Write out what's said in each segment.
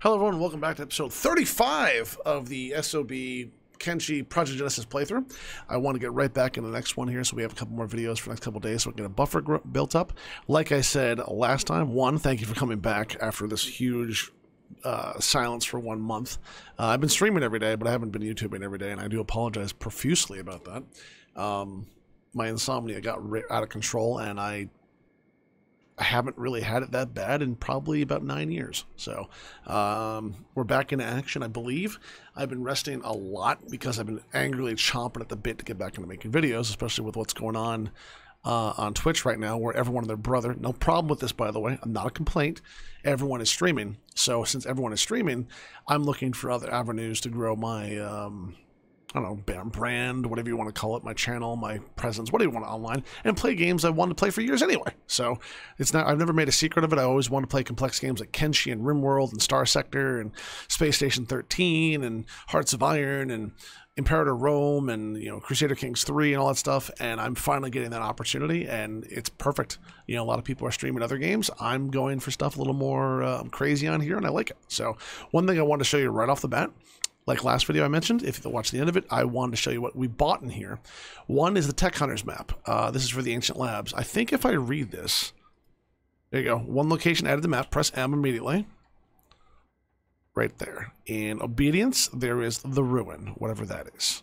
Hello everyone, welcome back to episode 35 of the SOB Kenshi Project Genesis playthrough. I want to get right back in the next one here, so we have a couple more videos for the next couple of days so we can get a buffer built up. Like I said last time, thank you for coming back after this huge silence for 1 month. I've been streaming every day, but I haven't been YouTubing every day, and I do apologize profusely about that. My insomnia got out of control, and I haven't really had it that bad in probably about 9 years. So we're back into action, I believe. I've been resting a lot because I've been angrily chomping at the bit to get back into making videos, especially with what's going on Twitch right now, where everyone and their brother, no problem with this, by the way, not a complaint, everyone is streaming. So since everyone is streaming, I'm looking for other avenues to grow my I don't know, brand, whatever you want to call it, my channel, my presence, whatever you want to online, and play games I wanted to play for years anyway. So it's not, I've never made a secret of it. I always wanted to play complex games like Kenshi and RimWorld and Star Sector and Space Station 13 and Hearts of Iron and Imperator Rome and, you know, Crusader Kings 3 and all that stuff. And I'm finally getting that opportunity, and it's perfect. You know, a lot of people are streaming other games. I'm going for stuff a little more crazy on here, and I like it. So one thing I want to show you right off the bat, like last video I mentioned, if you watch the end of it, I wanted to show you what we bought in here. One is the Tech Hunters map. This is for the Ancient Labs. I think if I read this, there you go. One location added to the map. Press M immediately. Right there. In Obedience, there is the Ruin, whatever that is.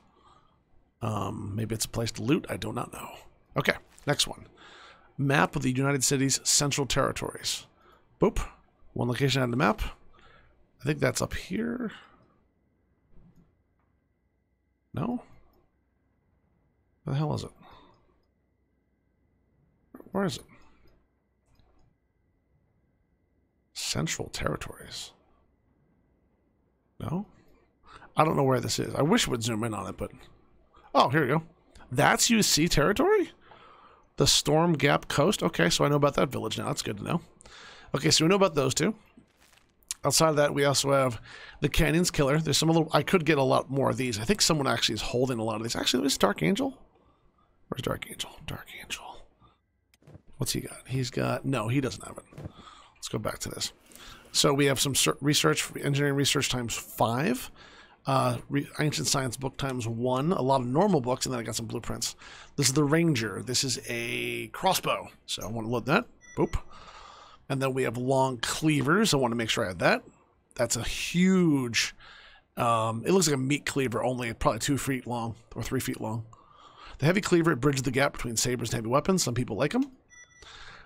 Maybe it's a place to loot. I do not know. Okay, next one. Map of the United Cities Central Territories. Boop. One location added to the map. I think that's up here. No? Where the hell is it? Where is it? Central Territories. No? I don't know where this is. I wish it would zoom in on it, but... Oh, here we go. That's UC territory? The Storm Gap Coast? Okay, so I know about that village now. That's good to know. Okay, so we know about those two. Outside of that, we also have the Canyons Killer. There's some little... I could get a lot more of these. I think someone actually is holding a lot of these. Actually, there's Dark Angel. Where's Dark Angel? Dark Angel. What's he got? He's got... No, he doesn't have it. Let's go back to this. So we have some research, engineering research times 5. Ancient Science book times 1. A lot of normal books, and then I got some blueprints. This is the Ranger. This is a crossbow. So I want to load that. Boop. And then we have long cleavers. I want to make sure I have that. That's a huge... it looks like a meat cleaver, only probably 2 feet long or 3 feet long. The heavy cleaver, it bridges the gap between sabers and heavy weapons. Some people like them.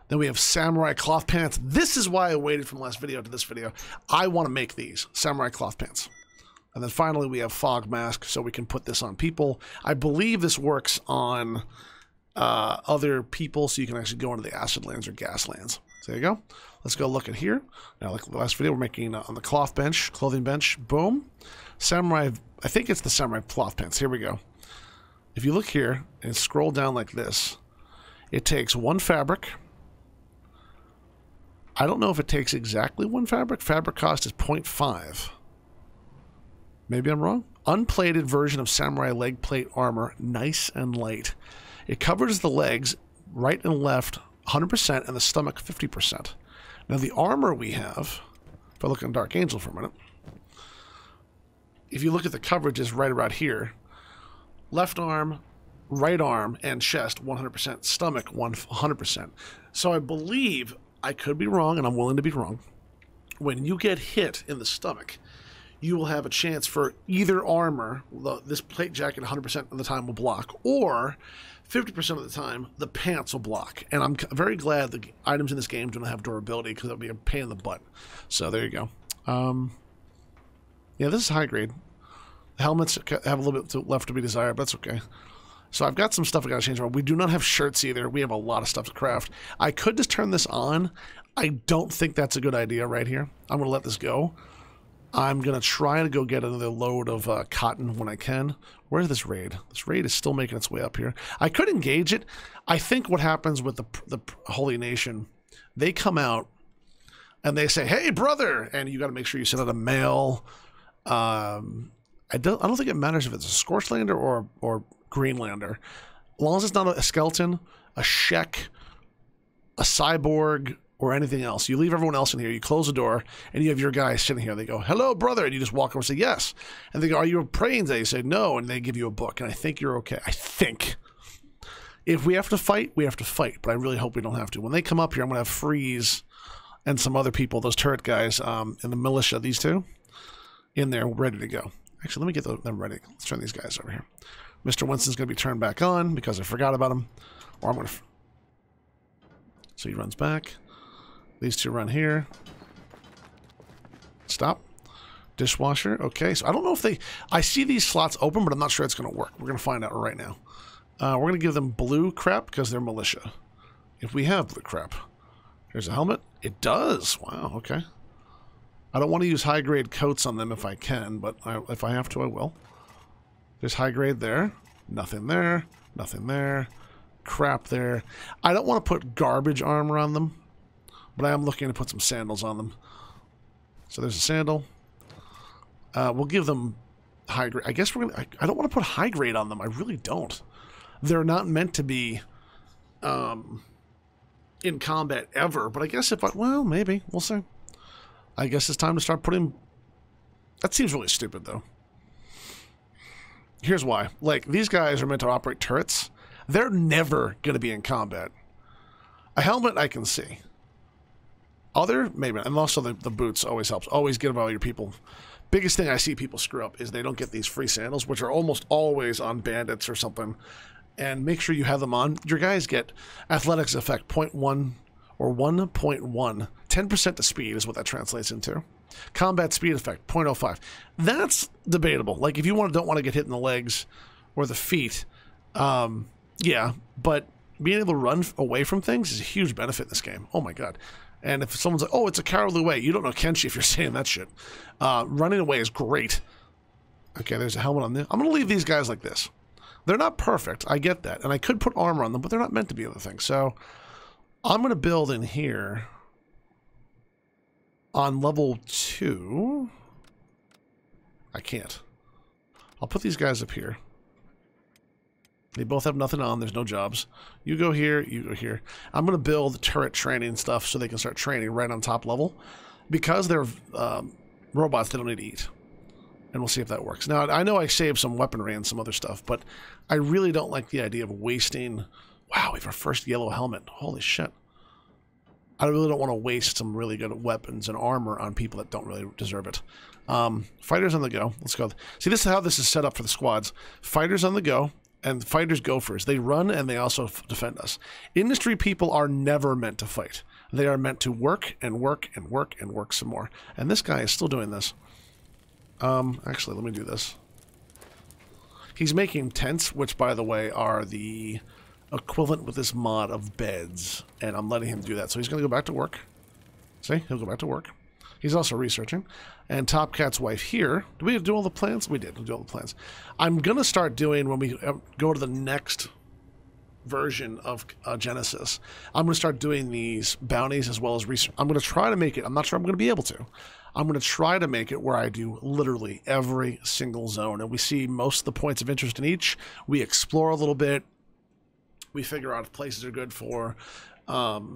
Then we have samurai cloth pants. This is why I waited from last video to this video. I want to make these samurai cloth pants. And then finally we have fog mask, so we can put this on people. I believe this works on other people, so you can actually go into the acid lands or gas lands. So there you go. Let's go look at here. Now, like the last video, we're making on the cloth bench, clothing bench. Boom. Samurai, I think it's the samurai cloth pants. Here we go. If you look here and scroll down like this, it takes 1 fabric. I don't know if it takes exactly 1 fabric. Fabric cost is 0.5. Maybe I'm wrong. Unplated version of samurai leg plate armor, nice and light. It covers the legs right and left 100% and the stomach 50%. Now the armor we have, if I look at Dark Angel for a minute, if you look at the coverages right around here, left arm, right arm, and chest 100%, stomach 100%. So I believe, I could be wrong, and I'm willing to be wrong, when you get hit in the stomach, you will have a chance for either armor, this plate jacket 100% of the time will block, or 50% of the time, the pants will block. And I'm very glad the items in this game do not have durability, because that would be a pain in the butt. So there you go. Yeah, this is high grade. The helmets have a little bit left to be desired, but that's okay. So I've got some stuff I got to change around. We do not have shirts either. We have a lot of stuff to craft. I could just turn this on. I don't think that's a good idea right here. I'm going to let this go. I'm going to try to go get another load of cotton when I can. Where's this raid? This raid is still making its way up here. I could engage it. I think what happens with the Holy Nation, they come out and they say, hey, brother! And you got to make sure you send out a mail. I don't think it matters if it's a Scorchlander or Greenlander. As long as it's not a skeleton, a Shek, a cyborg, or anything else. You leave everyone else in here, you close the door, and you have your guy sitting here. They go, hello, brother, and you just walk over and say, yes. And they go, are you praying today? You say, no, and they give you a book, and I think you're okay. I think. If we have to fight, we have to fight, but I really hope we don't have to. When they come up here, I'm going to have Freeze and some other people, those turret guys in the militia, these two, in there ready to go. Actually, let me get them ready. Let's turn these guys over here. Mr. Winston's going to be turned back on because I forgot about him. Or I'm going to... So he runs back. These two run here. Stop. Dishwasher. Okay, so I don't know if they... I see these slots open, but I'm not sure it's going to work. We're going to find out right now. We're going to give them blue crap because they're militia. If we have blue crap. Here's a helmet. It does. Wow, okay. I don't want to use high-grade coats on them if I can, but if I have to, I will. There's high-grade there. Nothing there. Nothing there. Crap there. I don't want to put garbage armor on them, but I am looking to put some sandals on them. So there's a sandal. We'll give them high-grade. I guess we're going to... I don't want to put high-grade on them. I really don't. They're not meant to be in combat ever, but I guess if I... Well, maybe. We'll see. I guess it's time to start putting... That seems really stupid, though. Here's why. Like, these guys are meant to operate turrets. They're never going to be in combat. A helmet, I can see. Other, maybe. And also the boots always helps. Always get all your people. Biggest thing I see people screw up is they don't get these free sandals, which are almost always on bandits or something. And make sure you have them on. Your guys get athletics effect 0.1 or 1.1. 10% to speed is what that translates into. Combat speed effect 0.05. That's debatable. Like, if you don't want to get hit in the legs or the feet, yeah. But being able to run away from things is a huge benefit in this game. Oh, my God. And if someone's like, oh, it's a cowardly way, you don't know Kenshi if you're saying that shit. Running away is great. Okay, there's a helmet on there. I'm going to leave these guys like this. They're not perfect. I get that. And I could put armor on them, but they're not meant to be other things. So I'm going to build in here on level 2. I can't. I'll put these guys up here. They both have nothing on. There's no jobs. You go here. You go here. I'm going to build turret training stuff so they can start training right on top level. Because they're robots, they don't need to eat. And we'll see if that works. Now, I know I saved some weaponry and some other stuff, but I really don't like the idea of wasting... Wow, we have our first yellow helmet. Holy shit. I really don't want to waste some really good weapons and armor on people that don't really deserve it. Fighters on the go. Let's go. See, this is how this is set up for the squads. Fighters on the go, and fighters go first. They run, and they also defend us. Industry people are never meant to fight. They are meant to work and work and work and work some more. And this guy is still doing this. Actually, let me do this. He's making tents, which, by the way, are the equivalent with this mod of beds. And I'm letting him do that. So he's going to go back to work. See? He'll go back to work. He's also researching. And Top Cat's wife here. Did we do all the plans? We did. We'll do all the plans. I'm going to start doing, when we go to the next version of Genesis, I'm going to start doing these bounties as well as research. I'm going to try to make it. I'm not sure I'm going to be able to. I'm going to try to make it where I do literally every single zone. And we see most of the points of interest in each. We explore a little bit. We figure out if places are good for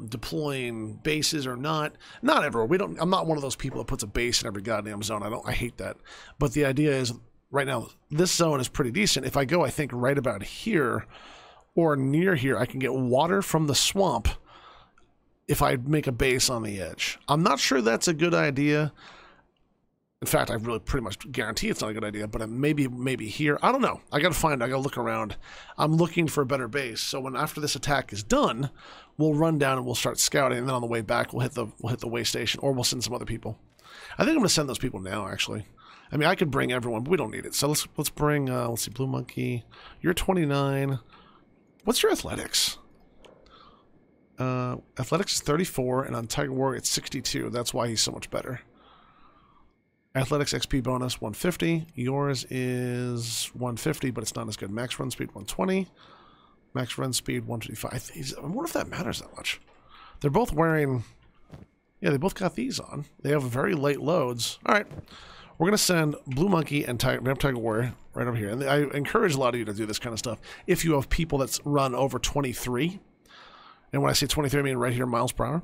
deploying bases or not. Not everywhere. I'm not one of those people that puts a base in every goddamn zone. I hate that. But the idea is, right now, this zone is pretty decent. If I go, I think, right about here or near here, I can get water from the swamp if I make a base on the edge. I'm not sure that's a good idea. In fact, I really pretty much guarantee it's not a good idea, but maybe here. I don't know. I got to look around. I'm looking for a better base. So when after this attack is done, we'll run down and we'll start scouting, and then on the way back we'll hit the way station, or we'll send some other people. I think I'm going to send those people now, actually. I mean, I could bring everyone, but we don't need it. So let's bring let's see, Blue Monkey. You're 29. What's your athletics? Athletics is 34, and on Tiger Warrior it's 62. That's why he's so much better. Athletics XP bonus 150. Yours is 150, but it's not as good. Max run speed 120. Max run speed 155. I wonder if that matters that much. They're both wearing... Yeah, they both got these on. They have very light loads. All right. We're going to send Blue Monkey and Tiger Warrior right over here. And I encourage a lot of you to do this kind of stuff. If you have people that's run over 23... And when I say 23, I mean right here, miles per hour.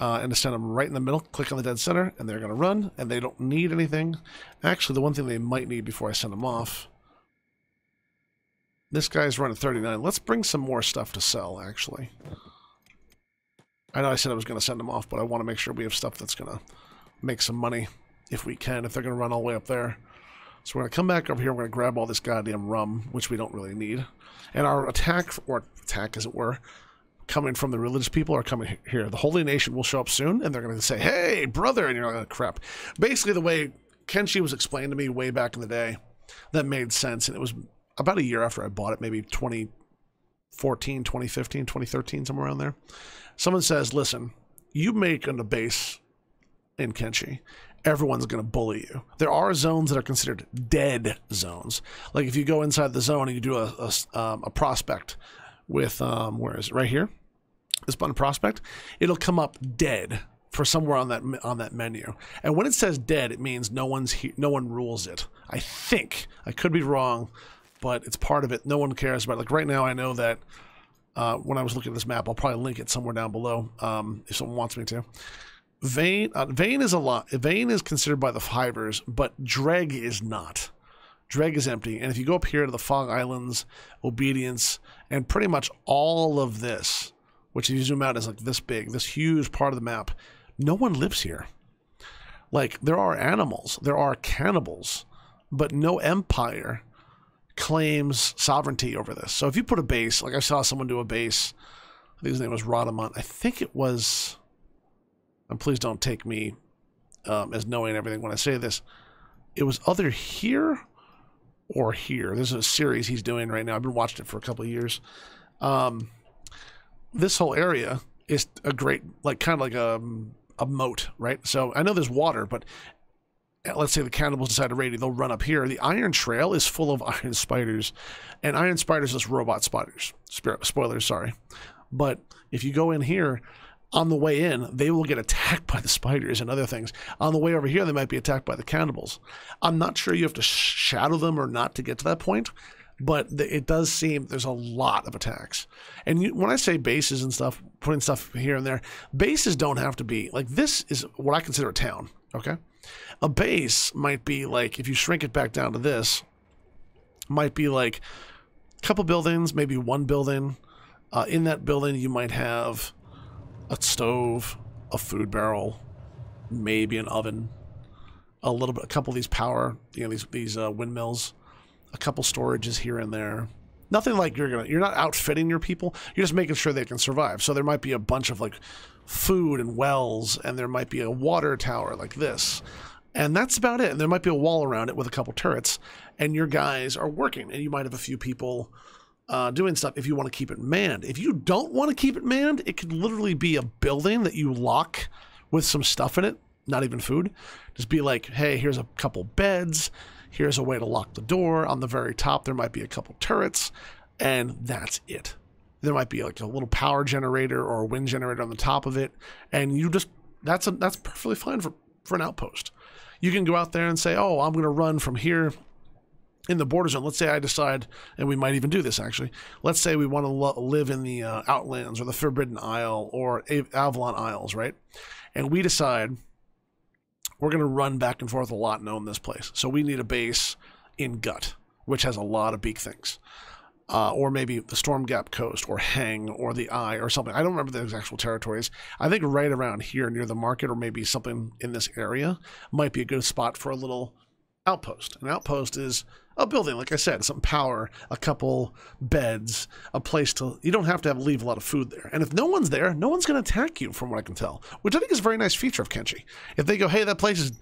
and to send them right in the middle. Click on the dead center, and they're going to run, and they don't need anything. Actually, the one thing they might need before I send them off, this guy's running 39. Let's bring some more stuff to sell, actually. I know I said I was going to send them off, but I want to make sure we have stuff that's going to make some money if we can, if they're going to run all the way up there. So we're going to come back over here. We're going to grab all this goddamn rum, which we don't really need. And our attack, or attack as it were, coming from the religious people are coming here. The Holy Nation will show up soon, and they're going to say, hey, brother, and you're like, crap. Basically, the way Kenshi was explained to me way back in the day, that made sense, and it was about a year after I bought it, maybe 2014, 2015, 2013, somewhere around there. Someone says, listen, you make a base in Kenshi, everyone's going to bully you. There are zones that are considered dead zones. Like if you go inside the zone and you do a prospect with, where is it? Right here. This button prospect, it'll come up dead for somewhere on that menu. And when it says dead, it means no one rules it. I think. I could be wrong, but it's part of it. No one cares about it. Like right now, I know that when I was looking at this map, I'll probably link it somewhere down below if someone wants me to. Vane is a lot. Vane is considered by the Hivers, but Dreg is not. Dreg is empty. And if you go up here to the Fog Islands, Obedience, and pretty much all of this, which if you zoom out is like this big, this huge part of the map, no one lives here. Like, there are animals, there are cannibals, but no empire claims sovereignty over this. So if you put a base, like I saw someone do a base, I think his name was Rodamont. I think it was, and please don't take me as knowing everything when I say this, it was either here or here. There's a series he's doing right now. I've been watching it for a couple of years. This whole area is a great, like kind of like a moat, right? So I know there's water, but let's say the cannibals decide to raid you, they'll run up here. The Iron Trail is full of iron spiders, and iron spiders is robot spiders. Spoilers, sorry. But if you go in here, on the way in, they will get attacked by the spiders and other things. On the way over here, they might be attacked by the cannibals. I'm not sure you have to shadow them or not to get to that point, but it does seem there's a lot of attacks. And when I say bases and stuff, putting stuff here and there, bases don't have to be, like this is what I consider a town, okay? A base might be like, if you shrink it back down to this, might be like a couple buildings, maybe one building. In that building, you might have a stove, a food barrel, maybe an oven, a couple of these power, these windmills, a couple storages here and there. Nothing like you're not outfitting your people. You're just making sure they can survive. So there might be a bunch of like food and wells, and there might be a water tower like this. And that's about it. And there might be a wall around it with a couple turrets, and your guys are working, and you might have a few people doing stuff if you want to keep it manned. If you don't want to keep it manned, it could literally be a building that you lock with some stuff in it, not even food. Just be like, hey, here's a couple beds. Here's a way to lock the door. On the very top, there might be a couple turrets, and that's it. There might be like a little power generator or a wind generator on the top of it, and you just that's perfectly fine for an outpost. You can go out there and say, oh, I'm going to run from here in the border zone. Let's say I decide, and we might even do this actually, let's say we want to live in the Outlands or the Forbidden Isle or Avalon Isles, right? And we decide we're going to run back and forth a lot and own this place. So we need a base in Gut, which has a lot of big things. Or maybe the Storm Gap Coast or Hang or the Eye or something. I don't remember the actual territories. I think right around here near the market or maybe something in this area might be a good spot for a little outpost. An outpost is a building, like I said, some power, a couple beds, a place to, you don't have to leave a lot of food there. And if no one's there, no one's going to attack you from what I can tell, which I think is a very nice feature of Kenshi. If they go, hey, that place is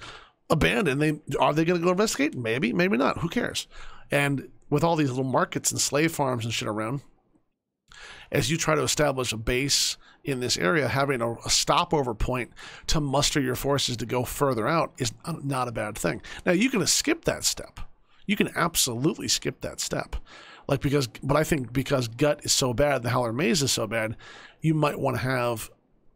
abandoned, are they going to go investigate? Maybe, maybe not. Who cares? And with all these little markets and slave farms and shit around, as you try to establish a base in this area, having a stopover point to muster your forces to go further out is not a bad thing. Now, you can skip that step. You can absolutely skip that step. But I think because Gut is so bad, the Howler Maze is so bad, you might want to have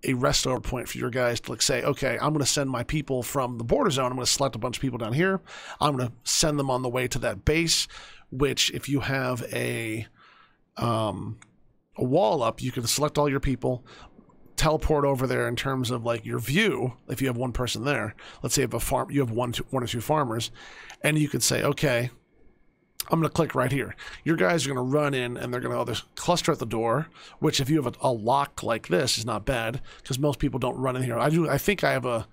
a rest over point for your guys to like say, okay, I'm going to send my people from the border zone. I'm going to select a bunch of people down here. I'm going to send them on the way to that base, which if you have a wall up, you can select all your people, teleport over there in terms of like your view. If you have one person there, let's say you have a farm, you have one or two farmers, and you could say, okay, I'm going to click right here. Your guys are going to run in and they're going to cluster at the door, which if you have a lock like this is not bad because most people don't run in here. I think I have a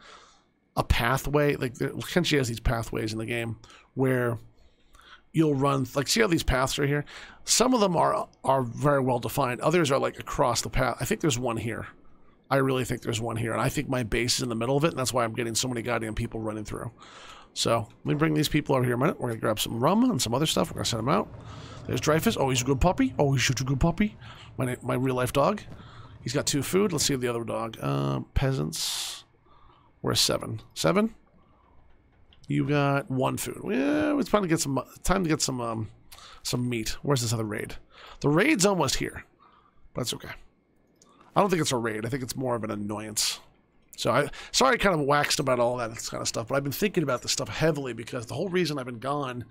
pathway. Like Kenshi has these pathways in the game where you'll run, like see how these paths are here? Some of them are very well defined. Others are like across the path. I think there's one here. I really think there's one here. And I think my base is in the middle of it. And that's why I'm getting so many goddamn people running through. So let me bring these people over here a minute. We're going to grab some rum and some other stuff. We're going to send them out. There's Dreyfus. Oh, he's a good puppy. Oh, he's such a good puppy. My real life dog. He's got 2 food. Let's see the other dog. Peasants. Where's 7? 7? You got 1 food. Yeah, it's time to get some meat. Where's this other raid? The raid's almost here. But that's okay. I don't think it's a raid. I think it's more of an annoyance. So sorry I kind of waxed about all that kind of stuff, but I've been thinking about this stuff heavily because the whole reason I've been gone,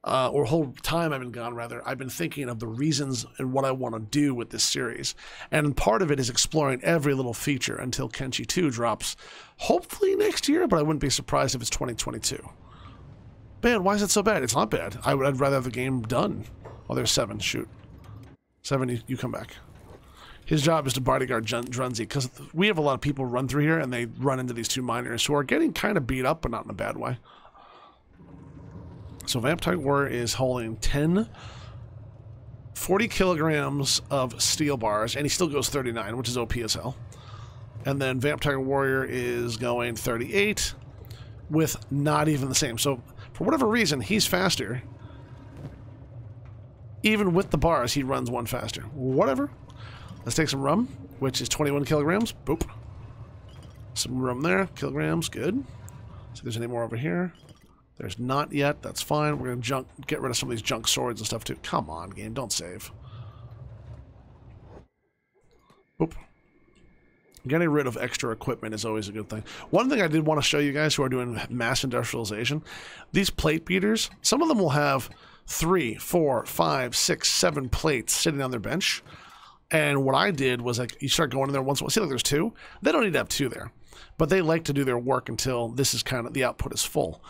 or whole time I've been gone rather, I've been thinking of the reasons and what I want to do with this series. And part of it is exploring every little feature until Kenshi 2 drops, hopefully next year, but I wouldn't be surprised if it's 2022. Man, why is it so bad? It's not bad. I'd rather have the game done. Oh, there's 7. Shoot. 7, you come back. His job is to bodyguard Drunzy, because we have a lot of people run through here, and they run into these 2 miners who are getting kind of beat up, but not in a bad way. So Vampire Warrior is holding 40 kilograms of steel bars, and he still goes 39, which is OP as hell. And then Vampire Warrior is going 38, with not even the same. So for whatever reason, he's faster. Even with the bars, he runs 1 faster. Whatever. Let's take some rum, which is 21 kilograms. Boop. Some rum there. Kilograms. Good. See if there's any more over here. There's not yet. That's fine. We're going to get rid of some of these junk swords and stuff, too. Come on, game. Don't save. Boop. Getting rid of extra equipment is always a good thing. One thing I did want to show you guys who are doing mass industrialization, these plate beaters, some of them will have 3, 4, 5, 6, 7 plates sitting on their bench. And what I did was, like, you start going in there once in a while. See, like, there's 2. They don't need to have 2 there. But they like to do their work until this is kind of, the output is full.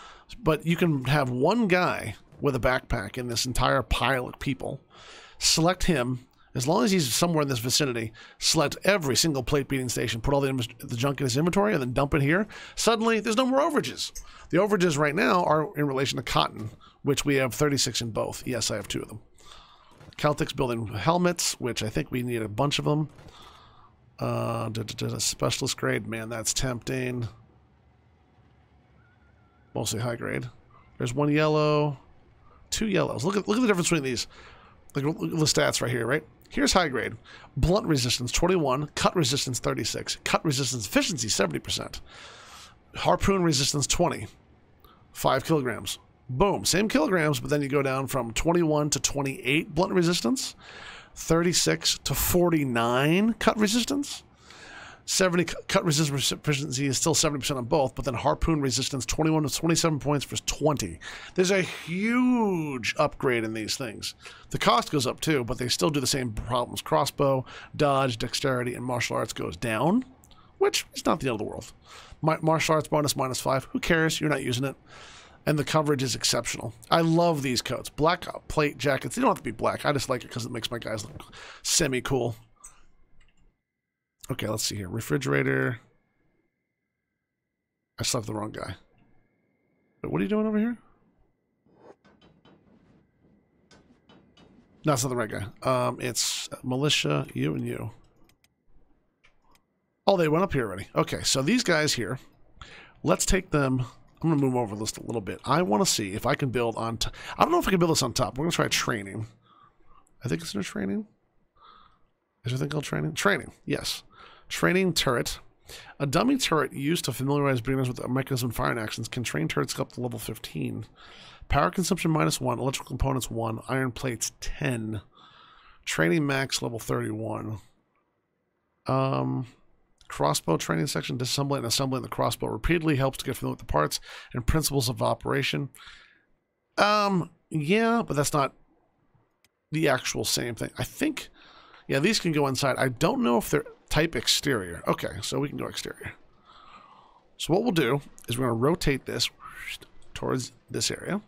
But you can have 1 guy with a backpack in this entire pile of people. Select him. As long as he's somewhere in this vicinity, select every single plate beating station, put all the junk in his inventory, and then dump it here. Suddenly, there's no more overages. The overages right now are in relation to cotton, which we have 36 in both. Yes, I have 2 of them. Celtic's building helmets, which I think we need a bunch of them. Specialist grade, man, that's tempting. Mostly high grade. There's 1 yellow, 2 yellows. Look at the difference between these. Look at the stats right here, right? Here's high grade. Blunt resistance 21, cut resistance 36, cut resistance efficiency 70%, harpoon resistance 20, 5 kilograms. Boom, same kilograms, but then you go down from 21 to 28 blunt resistance, 36 to 49 cut resistance, 70 cut resistance efficiency is still 70% on both, but then harpoon resistance 21 to 27 points versus 20. There's a huge upgrade in these things. The cost goes up too, but they still do the same problems. Crossbow, dodge, dexterity, and martial arts goes down, which is not the end of the world. Martial arts bonus -5. Who cares? You're not using it. And the coverage is exceptional. I love these coats. Black plate jackets. They don't have to be black. I just like it because it makes my guys look semi-cool. Okay, let's see here. Refrigerator. I selected the wrong guy. But what are you doing over here? No, it's not the right guy. It's militia, you and you. Oh, they went up here already. Okay, so these guys here, let's take them. I'm going to move over this a little bit. I want to see if I can build on top. I don't know if I can build this on top. We're going to try training. I think it's under training. Is there a thing called training? Training, yes. Training turret. A dummy turret used to familiarize beginners with the mechanism and firing actions can train turrets up to level 15. Power consumption -1, electrical components 1, iron plates 10. Training max level 31. Crossbow training section, disassembling and assembling the crossbow repeatedly helps to get familiar with the parts and principles of operation. Yeah, but that's not the actual same thing. I think, yeah, these can go inside. I don't know if they're, Type exterior. Okay, so we can go exterior. So what we'll do is we're going to rotate this towards this area.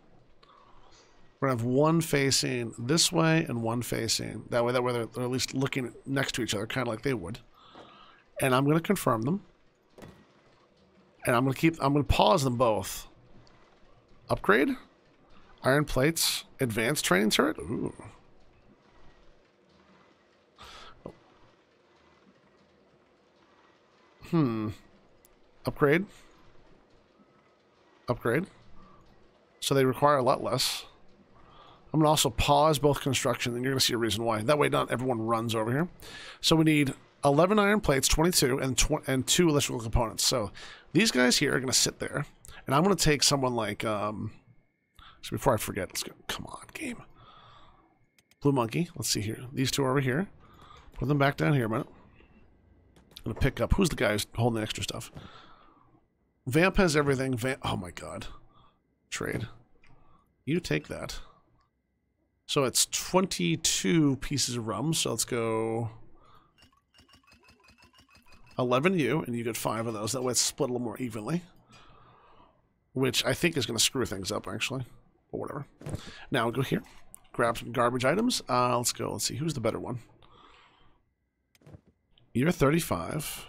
We're going to have one facing this way and one facing that way. That way they're at least looking next to each other, kind of like they would. And I'm going to confirm them. And I'm going to pause them both. Upgrade. Iron plates. Advanced training turret. Ooh. Upgrade. Upgrade. So they require a lot less. I'm going to also pause both construction, and you're going to see a reason why. That way not everyone runs over here. So we need 11 iron plates, 22, and 2 electrical components. So these guys here are going to sit there. And I'm going to take someone like... so before I forget, let's go. Come on, game. Blue monkey. Let's see here. These two are over here. Put them back down here a minute. I'm going to pick up... Who's the guy who's holding the extra stuff? Vamp has everything. Oh, my God. Trade. You take that. So it's 22 pieces of rum. So let's go 11 you, and you get 5 of those. That way it's split a little more evenly. Which I think is going to screw things up, actually. But whatever. Now we'll go here. Grab some garbage items. Let's go. Let's see. Who's the better one? You're 35.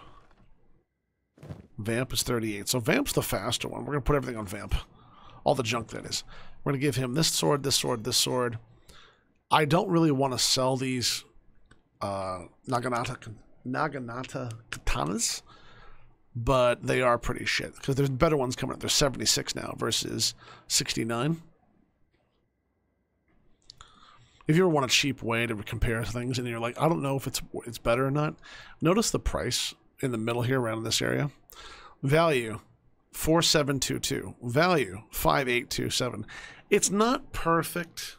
Vamp is 38. So Vamp's the faster one. We're going to put everything on Vamp. All the junk, that is. We're going to give him this sword, this sword, this sword. I don't really want to sell these Naginata katanas, but they are pretty shit. Because there's better ones coming up. There's 76 now versus 69. If you ever want a cheap way to compare things and you're like, I don't know if it's better or not, notice the price in the middle here around this area. Value 4722. Value 5827. It's not perfect.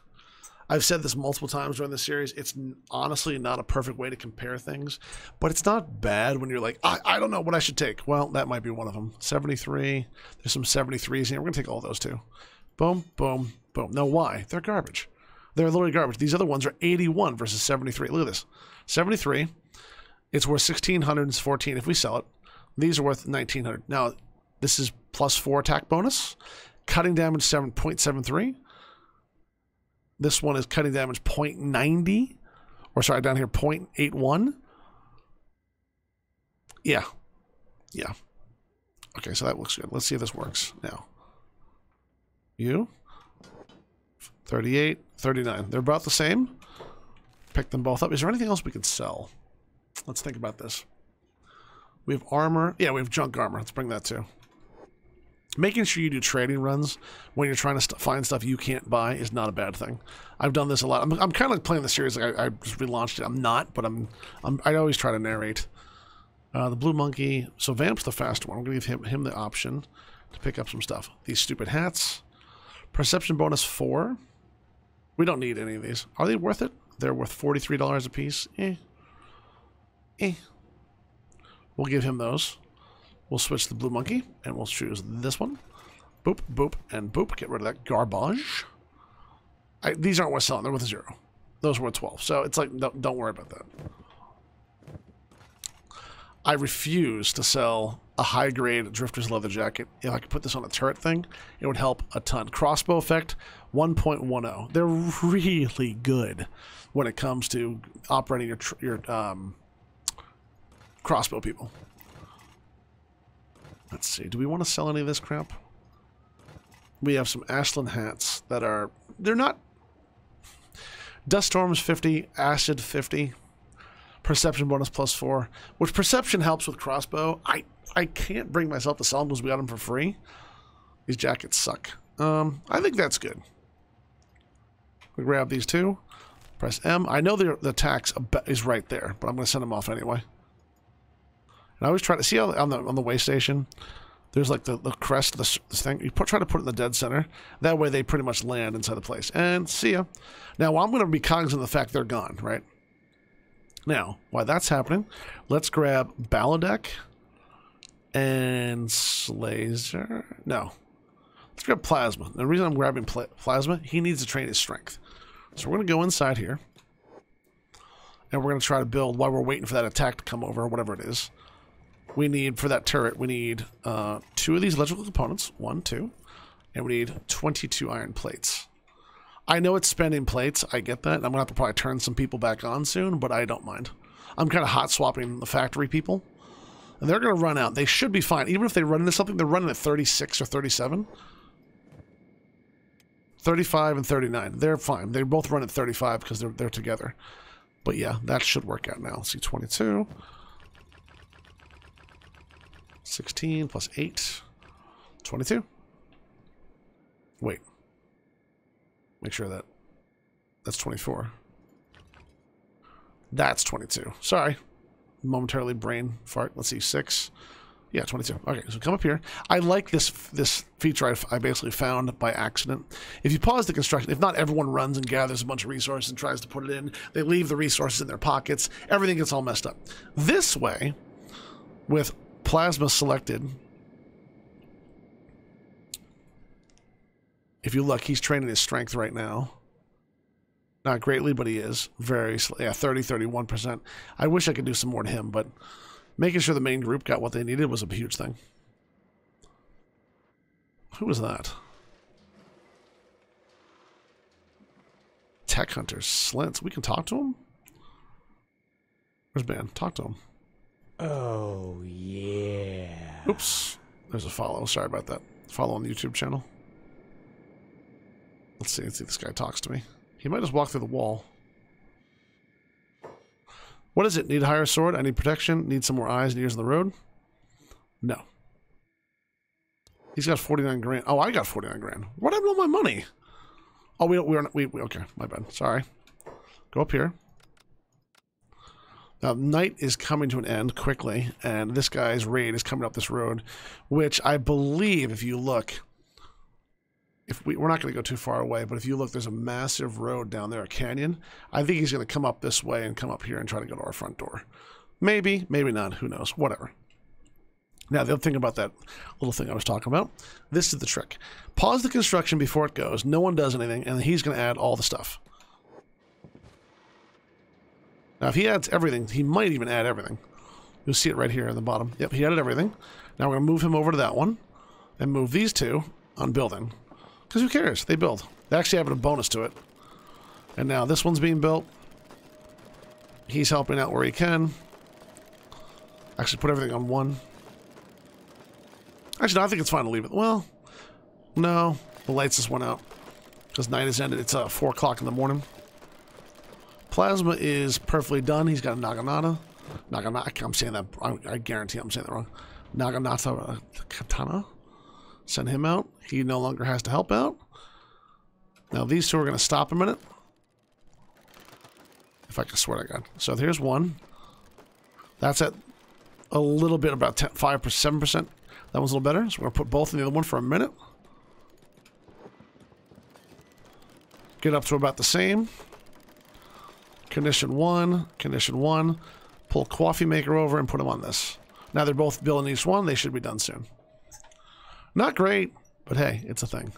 I've said this multiple times during the series. It's honestly not a perfect way to compare things, but it's not bad when you're like, I don't know what I should take. Well, that might be one of them. 73. There's some 73s here. We're going to take all those too. Boom, boom, boom. Now, why? They're garbage. They're literally garbage. These other ones are 81 versus 73. Look at this. 73. It's worth 1,600. It's 14 if we sell it. These are worth 1,900. Now, this is plus 4 attack bonus. Cutting damage 7.73. This one is cutting damage 0.90. Or sorry, down here 0.81. Yeah. Yeah. Okay, so that looks good. Let's see if this works now. You? 38, 39. They're about the same. Pick them both up. Is there anything else we can sell? Let's think about this. We have armor. Yeah, we have junk armor. Let's bring that too. Making sure you do trading runs when you're trying to find stuff you can't buy is not a bad thing. I've done this a lot. I'm kind of like playing the series like I just relaunched it. I'm not, but I always try to narrate. The blue monkey. So Vamp's the faster one. I'm going to give him the option to pick up some stuff. These stupid hats. Perception bonus 4. We don't need any of these. Are they worth it? They're worth $43 a piece. We'll give him those. We'll switch the blue monkey, and we'll choose this one. Boop, boop, and boop. Get rid of that garbage. These aren't worth selling. They're worth 0. Those were 12. So it's like, don't worry about that. I refuse to sell a high-grade Drifter's leather jacket. If I could put this on a turret thing, it would help a ton. Crossbow effect, 1.10. They're really good when it comes to operating your crossbow people. Let's see. Do we want to sell any of this crap? We have some Ashland hats that are... They're not... Dust Storms 50, Acid 50, Perception bonus plus 4, which perception helps with crossbow. I can't bring myself to sell them because we got them for free. These jackets suck. I think that's good. We grab these two. Press M. I know the tax is right there, but I'm going to send them off anyway. And I always try to see how on the way station, there's like the crest of this thing. You try to put it in the dead center. That way they pretty much land inside the place. And see ya. Now, I'm going to be cognizant of the fact they're gone, right? Now, while that's happening, let's grab Baladek and Slazer. No. Let's grab Plasma. The reason I'm grabbing Plasma, he needs to train his strength. So we're going to go inside here. And we're going to try to build while we're waiting for that attack to come over, or whatever it is. We need, for that turret, we need 2 of these electrical components. 1, 2. And we need 22 iron plates. I know it's spending plates. I get that. I'm going to have to probably turn some people back on soon, but I don't mind. I'm kind of hot swapping the factory people. And they're going to run out. They should be fine. Even if they run into something, they're running at 36 or 37. 35 and 39. They're fine. They both run at 35 because they're together. But yeah, that should work out now. Let's see, 22. 16 plus 8. 22. Wait. Make sure that's 24. That's 22. Sorry. Momentarily brain fart. Let's see, 6. Yeah, 22. Okay, so come up here. I like this feature I basically found by accident. If you pause the construction, if not everyone runs and gathers a bunch of resources and tries to put it in, they leave the resources in their pockets, everything gets all messed up. This way, with plasma selected, if you look, he's training his strength right now. Not greatly, but he is. Very, yeah, 30, 31%. I wish I could do some more to him, but making sure the main group got what they needed was a huge thing. Who was that? Tech Hunters. Slants. We can talk to him? Where's Ben? Talk to him. Oh, yeah. Oops. There's a follow. Sorry about that. Follow on the YouTube channel. Let's see if this guy talks to me. He might just walk through the wall. What is it? Need a higher sword? I need protection. Need some more eyes and ears on the road? No. He's got 49 grand. Oh, I got 49 grand. What happened to all my money? Oh, we okay, my bad. Sorry. Go up here. Now, night is coming to an end quickly, and this guy's raid is coming up this road, which I believe, if you look, we're not going to go too far away, but if you look, there's a massive road down there, a canyon. I think he's going to come up this way and come up here and try to go to our front door. Maybe, maybe not. Who knows? Whatever. Now, the other thing about that little thing I was talking about, this is the trick. Pause the construction before it goes. No one does anything, and he's going to add all the stuff. Now, if he adds everything, he might even add everything. You'll see it right here in the bottom. Yep, he added everything. Now we're going to move him over to that one and move these two on building. Because who cares? They build. They actually have a bonus to it. And now this one's being built. He's helping out where he can. Actually, put everything on one. Actually, no, I think it's fine to leave it. Well, no. The lights just went out. Because night has ended. It's 4 o'clock in the morning. Plasma is perfectly done. He's got a Naginata. I'm saying that. I guarantee I'm saying that wrong. Naginata Katana. Send him out. He no longer has to help out. Now these two are going to stop a minute. If I can swear to God. So here's one. That's at a little bit, about 5%, 7%. That one's a little better. So we're going to put both in the other one for a minute. Get up to about the same. Condition one. Condition one. Pull Coffee Maker over and put them on this. Now they're both building each one. They should be done soon. Not great, but hey, it's a thing.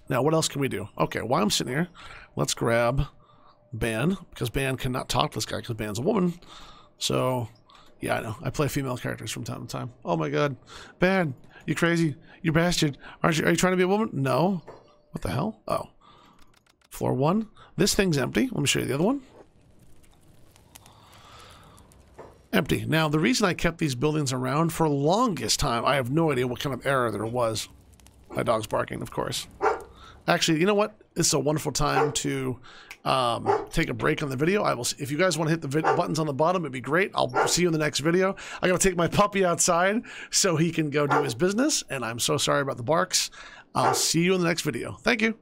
Now, what else can we do? Okay, while I'm sitting here, let's grab Ban, because Ban cannot talk to this guy because Ban's a woman. So, yeah, I know. I play female characters from time to time. Oh my god. Ban, you crazy. You bastard. Are you trying to be a woman? No. What the hell? Oh. Floor 1. This thing's empty. Let me show you the other one. Empty. Now, the reason I kept these buildings around for the longest time, I have no idea what kind of error there was. My dog's barking, of course. Actually, you know what? This is a wonderful time to take a break on the video. I will. If you guys want to hit the buttons on the bottom, it'd be great. I'll see you in the next video. I got to take my puppy outside so he can go do his business, and I'm so sorry about the barks. I'll see you in the next video. Thank you.